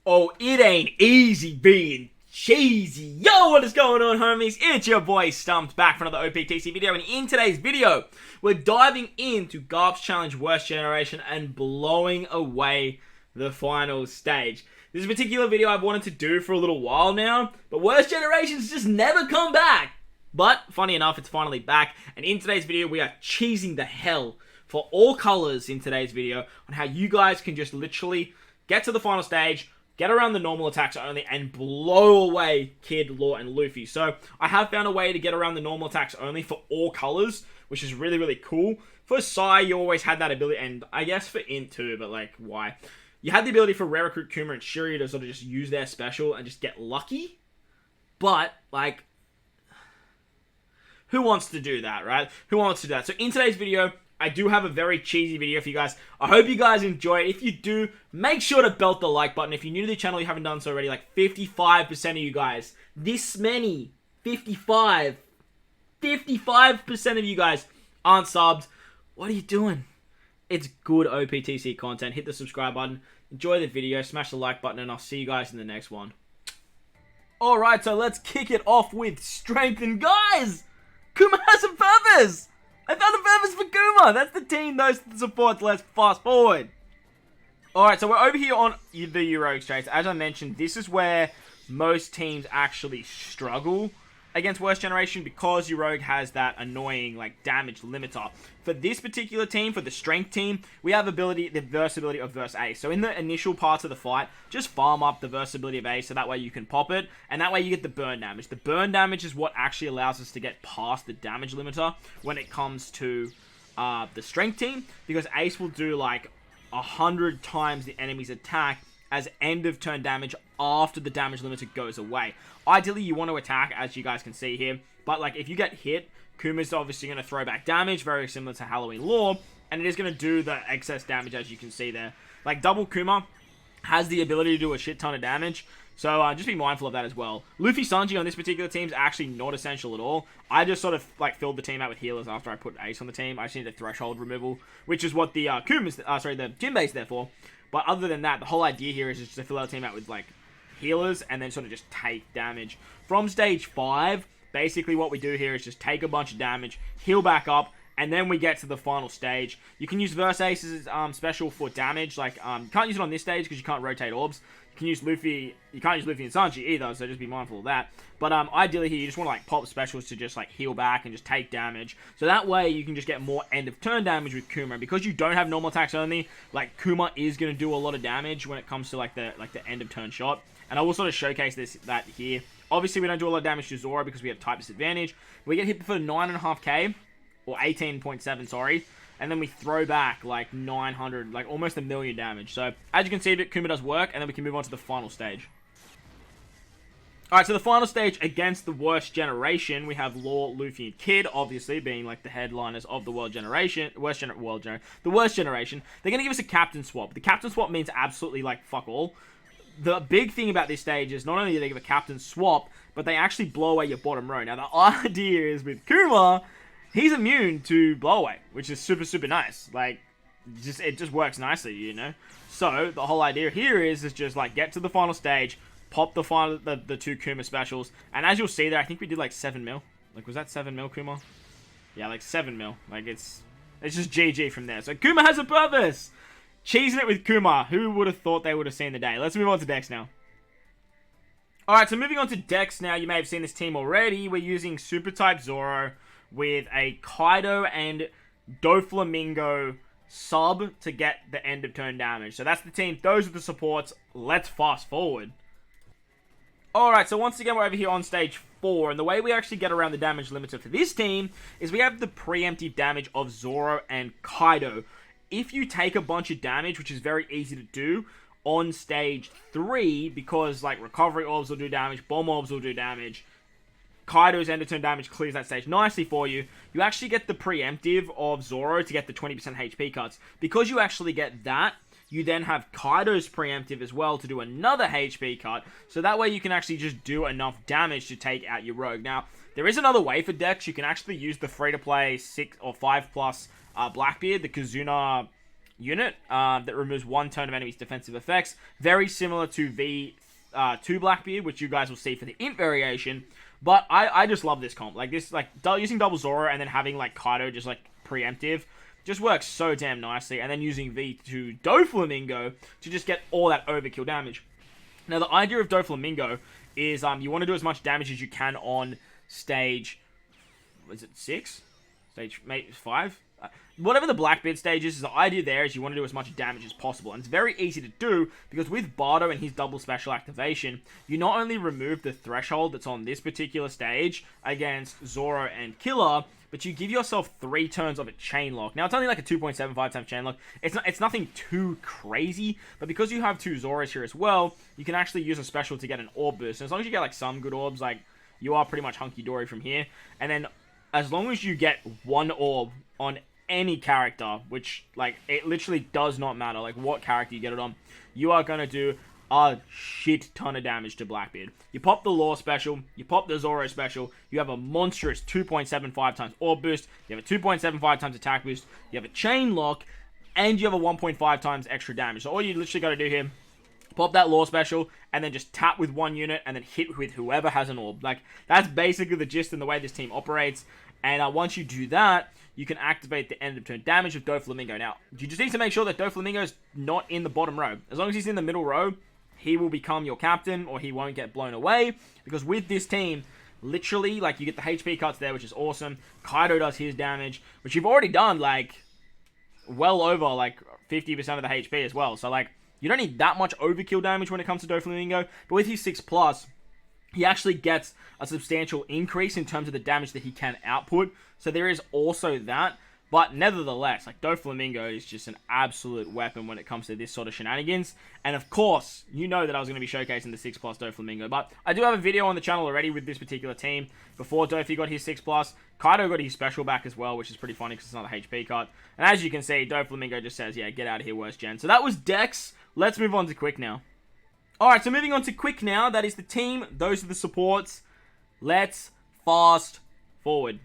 Oh, it ain't easy being cheesy. Yo, what is going on, homies? It's your boy Stumped back for another OPTC video, and in today's video, we're diving into Garps Challenge Worst Generation and blowing away the final stage. This is a particular video I've wanted to do for a little while now, but Worst Generations just never come back. But, funny enough, it's finally back, and in today's video, we are cheesing the hell for all colors in today's video on how you guys can just literally get to the final stage, get around the normal attacks only, and blow away Kid, Law, and Luffy. So, I have found a way to get around the normal attacks only for all colors, which is really, really cool. For Sai, you always had that ability, and I guess for Int too, but like, why? You had the ability for Rare Recruit, Kuma, and Shiryu to sort of just use their special and just get lucky. But, like, who wants to do that, right? Who wants to do that? So, in today's video, I do have a very cheesy video for you guys. I hope you guys enjoy it. If you do, make sure to belt the like button. If you're new to the channel, you haven't done so already, like 55% of you guys, this many, 55% of you guys aren't subbed. What are you doing? It's good OPTC content. Hit the subscribe button, enjoy the video, smash the like button, and I'll see you guys in the next one. Alright, so let's kick it off with strength. And guys, Kuma has a purpose! I found a purpose for Kuma! That's the team, those are the supports. Let's fast forward. Alright, so we're over here on the Heroic Straits. As I mentioned, this is where most teams actually struggle against Worst Generation because Heroic has that annoying, like, damage limiter. For this particular team, for the Strength team, we have the versatility of Verse Ace. So in the initial parts of the fight, just farm up the versatility of Ace so that way you can pop it, and that way you get the burn damage. The burn damage is what actually allows us to get past the damage limiter when it comes to the Strength team, because Ace will do, like, 100 times the enemy's attack as end of turn damage after the damage limiter goes away. Ideally, you want to attack, as you guys can see here, but like if you get hit, Kuma's obviously going to throw back damage, very similar to Halloween Law, and it is going to do the excess damage, as you can see there. Like, double Kuma has the ability to do a shit ton of damage, so just be mindful of that as well. Luffy Sanji on this particular team is actually not essential at all. I just sort of like filled the team out with healers after I put Ace on the team. I just need a threshold removal, which is what the the Jinbei's there for. But other than that, the whole idea here is just to fill our team out with like healers and then sort of just take damage. From stage 5, basically what we do here is just take a bunch of damage, heal back up, and then we get to the final stage. You can use Verse Ace's special for damage. Like, you can't use it on this stage because you can't rotate orbs. You can use Luffy. You can't use Luffy and Sanji either, so just be mindful of that. But ideally here, you just want to like pop specials to just like heal back and just take damage. So that way you can just get more end of turn damage with Kuma. And because you don't have normal attacks only, like Kuma is going to do a lot of damage when it comes to like the end of turn shot. And I will sort of showcase that here. Obviously, we don't do a lot of damage to Zoro because we have type disadvantage. We get hit for 9.5k. Or 18.7, sorry. And then we throw back like 900, like almost 1 million damage. So, as you can see, Kuma does work, and then we can move on to the final stage. Alright, so the final stage against the Worst Generation, we have Law, Luffy, and Kid, obviously, being like the headliners of the Worst Generation. The Worst Generation. They're going to give us a captain swap. The captain swap means absolutely, like, fuck all. The big thing about this stage is not only do they give a captain swap, but they actually blow away your bottom row. Now, the idea is with Kuma, he's immune to blow away, which is super, super nice. Like, it just works nicely, you know? So, the whole idea here is just, like, get to the final stage, pop the two Kuma specials, and as you'll see there, I think we did, like, 7 mil. Like, was that 7 mil, Kuma? Yeah, like, 7 mil. Like, it's just GG from there. So, Kuma has a purpose! Cheesing it with Kuma. Who would have thought they would have seen the day? Let's move on to Dex now. Alright, so moving on to Dex now. You may have seen this team already. We're using Super Type Zoro with a Kaido and Doflamingo sub to get the end of turn damage. So that's the team. Those are the supports. Let's fast forward. Alright, so once again, we're over here on stage 4. And the way we actually get around the damage limiter for this team is we have the preemptive damage of Zoro and Kaido. If you take a bunch of damage, which is very easy to do, on stage 3, because like recovery orbs will do damage, bomb orbs will do damage, Kaido's end of turn damage clears that stage nicely for you. You actually get the preemptive of Zoro to get the 20% HP cuts. Because you actually get that, you then have Kaido's preemptive as well to do another HP cut. So that way you can actually just do enough damage to take out your rogue. Now, there is another way for Dex. You can actually use the free-to-play 6 or 5+ Blackbeard, the Kizuna unit that removes 1 turn of enemy's defensive effects. Very similar to V2 Blackbeard, which you guys will see for the int variation. But I just love this comp. Like, this, like, using double Zoro and then having, like, Kaido just, like, preemptive just works so damn nicely. And then using V2 Doflamingo to just get all that overkill damage. Now, the idea of Doflamingo is you want to do as much damage as you can on stage... is it 6? Stage 5? Whatever the Blackbeard stage is, the idea there is you want to do as much damage as possible. And it's very easy to do, because with Bardo and his double special activation, you not only remove the threshold that's on this particular stage against Zoro and Killer, but you give yourself 3 turns of a chain lock. Now, it's only like a 2.75 times chain lock. It's nothing too crazy, but because you have 2 Zoros here as well, you can actually use a special to get an orb boost. And as long as you get like some good orbs, like, you are pretty much hunky-dory from here. And then, as long as you get 1 orb on any character, which, like, it literally does not matter, like, what character you get it on, you are going to do a shit ton of damage to Blackbeard. You pop the Law special, you pop the Zoro special, you have a monstrous 2.75 times orb boost, you have a 2.75 times attack boost, you have a chain lock, and you have a 1.5 times extra damage. So all you literally got to do here, pop that Law special, and then just tap with 1 unit, and then hit with whoever has an orb. Like, that's basically the gist and the way this team operates. And once you do that, you can activate the end of turn damage with Doflamingo. Now, you just need to make sure that Doflamingo is not in the bottom row. As long as he's in the middle row, he will become your captain, or he won't get blown away. Because with this team, literally, like, you get the HP cuts there, which is awesome. Kaido does his damage, which you've already done, like, well over, like, 50% of the HP as well. So, like, you don't need that much overkill damage when it comes to Doflamingo. But with his 6+, he actually gets a substantial increase in terms of the damage that he can output. So there is also that. But nevertheless, like, Doflamingo is just an absolute weapon when it comes to this sort of shenanigans. And of course, you know that I was going to be showcasing the 6+ Doflamingo. But I do have a video on the channel already with this particular team. Before Dofi got his 6+, Kaido got his special back as well, which is pretty funny because it's not a HP cut. And as you can see, Doflamingo just says, yeah, get out of here, worst gen. So that was Dex. Let's move on to Quick now. Alright, so moving on to Quick now. That is the team. Those are the supports. Let's fast forward.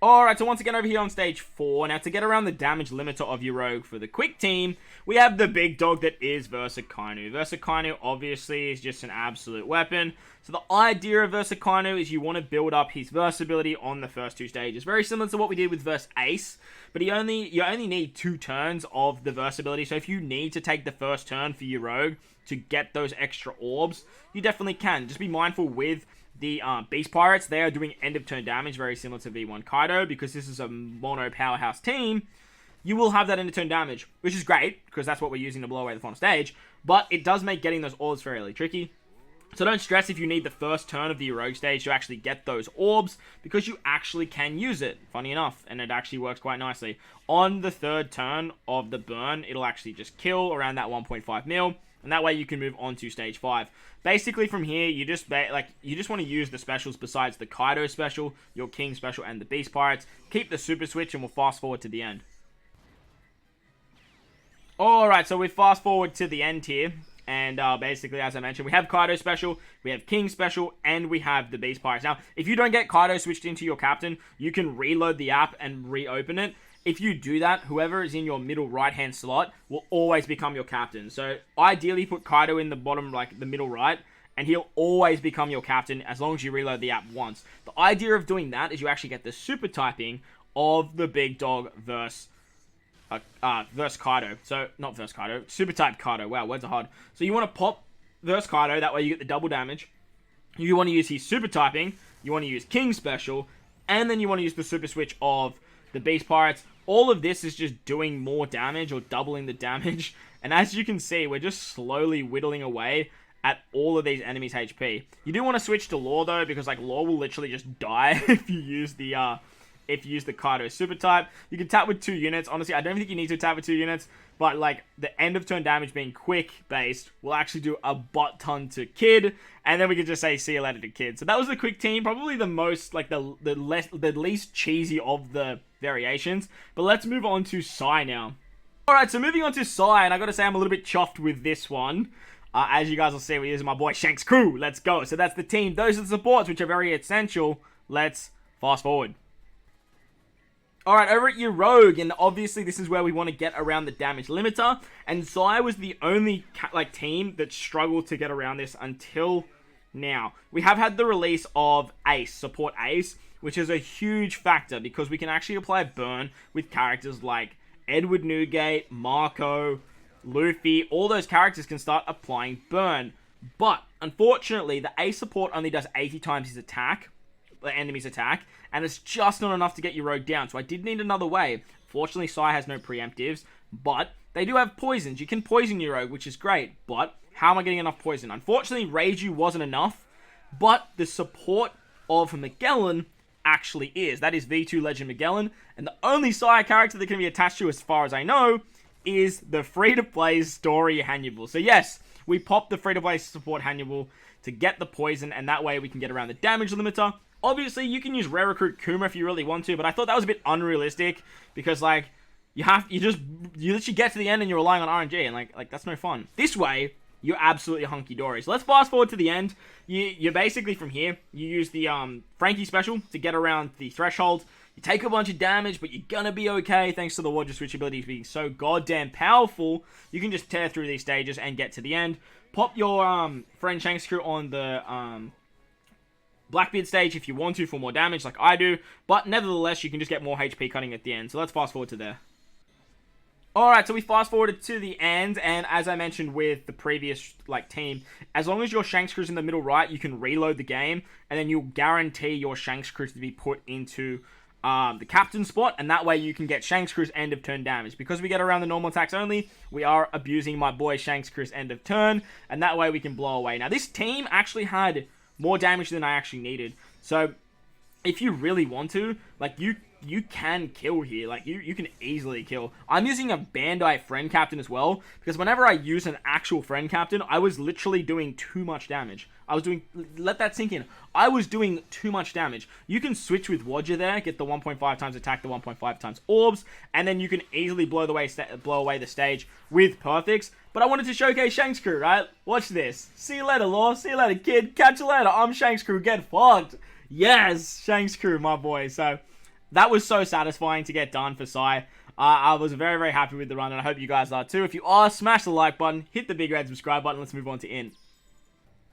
Alright, so once again over here on stage 4. Now, to get around the damage limiter of your rogue for the Quick team, we have the big dog that is Versakainu. Versakainu obviously is just an absolute weapon. So the idea of Versakainu is you want to build up his versatility on the first 2 stages. Very similar to what we did with Verse Ace, but you only need 2 turns of the versatility. So if you need to take the first turn for your rogue to get those extra orbs, you definitely can. Just be mindful with the Beast Pirates. They are doing end of turn damage, very similar to V1 Kaido, because this is a mono powerhouse team. You will have that end of turn damage, which is great, because that's what we're using to blow away the final stage, but it does make getting those orbs fairly tricky. So don't stress if you need the first turn of the rogue stage to actually get those orbs, because you actually can use it, funny enough, and it actually works quite nicely. On the 3rd turn of the burn, it'll actually just kill around that 1.5 mil, and that way you can move on to stage 5. Basically from here, you just want to use the specials besides the Kaido special, your King special, and the Beast Pirates. Keep the super switch, and we'll fast forward to the end. Alright, so we fast forward to the end here. And basically, as I mentioned, we have Kaido special, we have King special, and we have the Beast Pirates. Now, if you don't get Kaido switched into your captain, you can reload the app and reopen it. If you do that, whoever is in your middle right-hand slot will always become your captain. So, ideally, put Kaido in the bottom, like, the middle right, and he'll always become your captain as long as you reload the app once. The idea of doing that is you actually get the super typing of the big dog versus Kaido. So, not versus Kaido, super type Kaido. Wow, words are hard. So, you want to pop versus Kaido, that way you get the double damage. You want to use his super typing, you want to use King special, and then you want to use the super switch of the Beast Pirates. All of this is just doing more damage or doubling the damage. And as you can see, we're just slowly whittling away at all of these enemies' HP. You do want to switch to Law though, because like Law will literally just die if you use the Kaido super type. You can tap with 2 units. Honestly, I don't think you need to tap with 2 units, but like the end of turn damage being quick based will actually do a butt ton to Kid, and then we can just say see you later to Kid. So that was the Quick team, probably the most like the least cheesy of the variations. But let's move on to Sai now. Alright, so moving on to Sai, and I gotta say I'm a little bit chuffed with this one. As you guys will see, we're using my boy Shank's crew. Let's go. So that's the team. Those are the supports, which are very essential. Let's fast forward. Alright, over at your Rogue, and obviously this is where we want to get around the damage limiter, and Zai was the only team that struggled to get around this until now. We have had the release of Ace, support Ace, which is a huge factor because we can actually apply burn with characters like Edward Newgate, Marco, Luffy. All those characters can start applying burn, but unfortunately the Ace support only does 80 times his attack, the enemy's attack, and it's just not enough to get your Rogue down, so I did need another way. Fortunately, Sai has no preemptives, but they do have poisons. You can poison your Rogue, which is great, but how am I getting enough poison? Unfortunately, Reiju wasn't enough, but the support of Magellan actually is. That is V2 Legend Magellan, and the only Sai character that can be attached to, as far as I know, is the free-to-play story Hannibal. So yes, we popped the free-to-play support Hannibal to get the poison, and that way we can get around the damage limiter. Obviously, you can use Rare Recruit Kuma if you really want to, but I thought that was a bit unrealistic because, like, you literally get to the end and you're relying on RNG, and like that's no fun. This way, you're absolutely hunky-dory. So let's fast forward to the end. You're basically from here, you use the Frankie special to get around the threshold. You take a bunch of damage, but you're gonna be okay thanks to the Water Switch abilities being so goddamn powerful. You can just tear through these stages and get to the end. Pop your friend Shanks crew on the Blackbeard stage if you want to for more damage like I do, but nevertheless you can just get more HP cutting at the end. So let's fast forward to there. Alright, so we fast forwarded to the end, and as I mentioned with the previous team, as long as your Shanks crew's in the middle right, you can reload the game, and then you'll guarantee your Shanks crew to be put into the captain spot, and that way you can get Shanks crew's end of turn damage. Because we get around the normal attacks only, we are abusing my boy Shanks crew's end of turn, and that way we can blow away. Now this team actually had more damage than I actually needed. So, if you really want to, you can kill here. You can easily kill. I'm using a Bandai friend captain as well, because whenever I use an actual friend captain, I was literally doing too much damage. Let that sink in. I was doing too much damage. You can switch with Wodger there, get the 1.5 times attack, the 1.5 times orbs, and then you can easily blow away the stage with perfects. But I wanted to showcase Shanks crew, right? Watch this. See you later, Law. See you later, kid. Catch you later. I'm Shanks crew. Get fucked. Yes, Shanks crew, my boy. So that was so satisfying to get done for Sai. I was very, very happy with the run, and I hope you guys are too. If you are, smash the like button, hit the big red subscribe button. Let's move on to Int.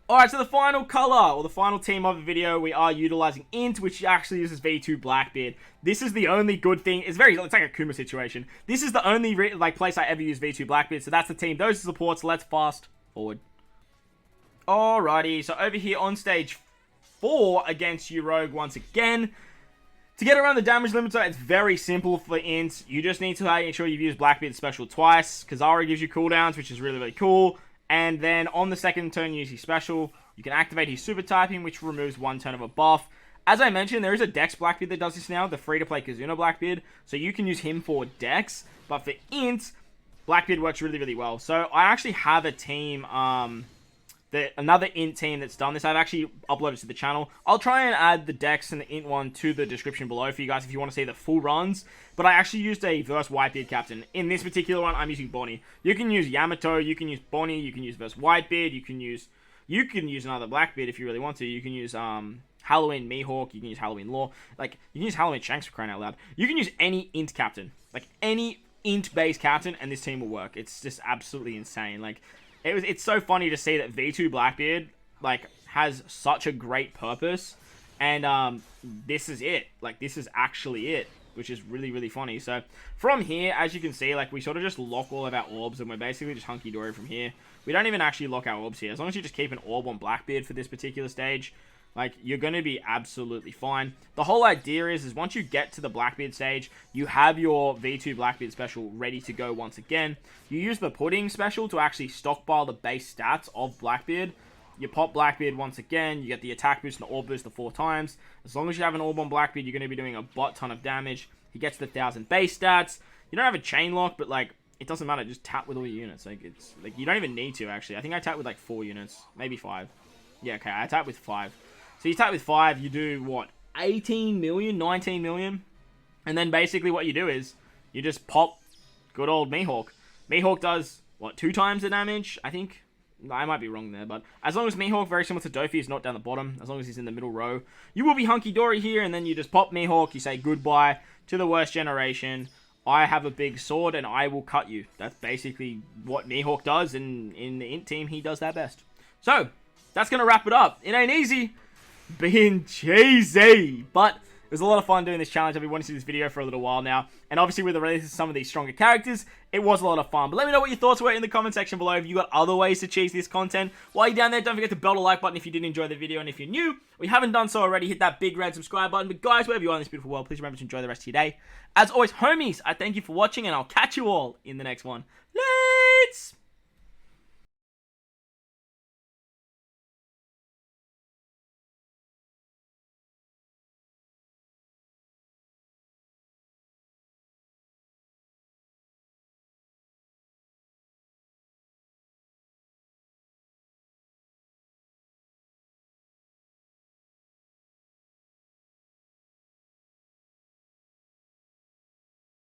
Alright, so the final color, or the final team of the video, we are utilizing Int, which actually uses V2 Blackbeard. This is the only good thing. It's like a Kuma situation. This is the only place I ever use V2 Blackbeard, so that's the team. Those are supports. Let's fast forward. Alrighty, so over here on stage 4 against Rogue once again. To get around the damage limiter, it's very simple for Int. You just need to make sure you've used Blackbeard special twice. Kazari gives you cooldowns, which is really, really cool. And then on the second turn, you use his special. You can activate his super typing, which removes 1 turn of a buff. As I mentioned, there is a Dex Blackbeard that does this now, the free-to-play Kazuna Blackbeard. So you can use him for Dex. But for Int, Blackbeard works really, really well. So I actually have a team, another Int team that's done this. I've actually uploaded to the channel. I'll try and add the Dex and the Int one to the description below for you guys if you want to see the full runs. But I actually used a Verse Whitebeard captain. In this particular one, I'm using Bonnie. You can use Yamato, you can use Bonnie, you can use Verse Whitebeard, you can use another Blackbeard if you really want to. You can use Halloween Mihawk, you can use Halloween Law. You can use Halloween Shanks for crying out loud. You can use any Int captain. Any Int-based captain, and this team will work. It's just absolutely insane. It's so funny to see that V2 Blackbeard, has such a great purpose, and, this is it. This is actually it, which is really, really funny. So, from here, as you can see, we sort of just lock all of our orbs, and we're basically just hunky-dory from here. We don't even actually lock our orbs here. As long as you just keep an orb on Blackbeard for this particular stage, you're going to be absolutely fine. The whole idea is once you get to the Blackbeard stage, you have your V2 Blackbeard special ready to go once again. You use the Pudding special to actually stockpile the base stats of Blackbeard. You pop Blackbeard once again, you get the attack boost and the orb boost the 4 times. As long as you have an orb on Blackbeard, you're going to be doing a butt ton of damage. He gets the 1000 base stats. You don't have a chain lock, but it doesn't matter. Just tap with all your units. You don't even need to, actually. I think I tap with 4 units, maybe 5. Yeah, okay, I tap with 5. So you tap with 5, you do, what, 18 million, 19 million? And then basically what you do is, you just pop good old Mihawk. Mihawk does, what, 2 times the damage, I think? I might be wrong there, but as long as Mihawk, very similar to Dofi, is not down the bottom, as long as he's in the middle row, you will be hunky-dory here, and then you just pop Mihawk, you say goodbye to the worst generation. I have a big sword, and I will cut you. That's basically what Mihawk does, and in the Int team, he does that best. So, that's going to wrap it up. It ain't easy being cheesy, but it was a lot of fun doing this challenge. I've been wanting to see this video for a little while now. And obviously with the release of some of these stronger characters, it was a lot of fun. But let me know what your thoughts were in the comment section below. If you got other ways to cheese this content. While you're down there, don't forget to bell the like button if you did enjoy the video. And if you're new, or you haven't done so already, hit that big red subscribe button. But guys, wherever you are in this beautiful world, please remember to enjoy the rest of your day. As always, homies, I thank you for watching, and I'll catch you all in the next one. Let's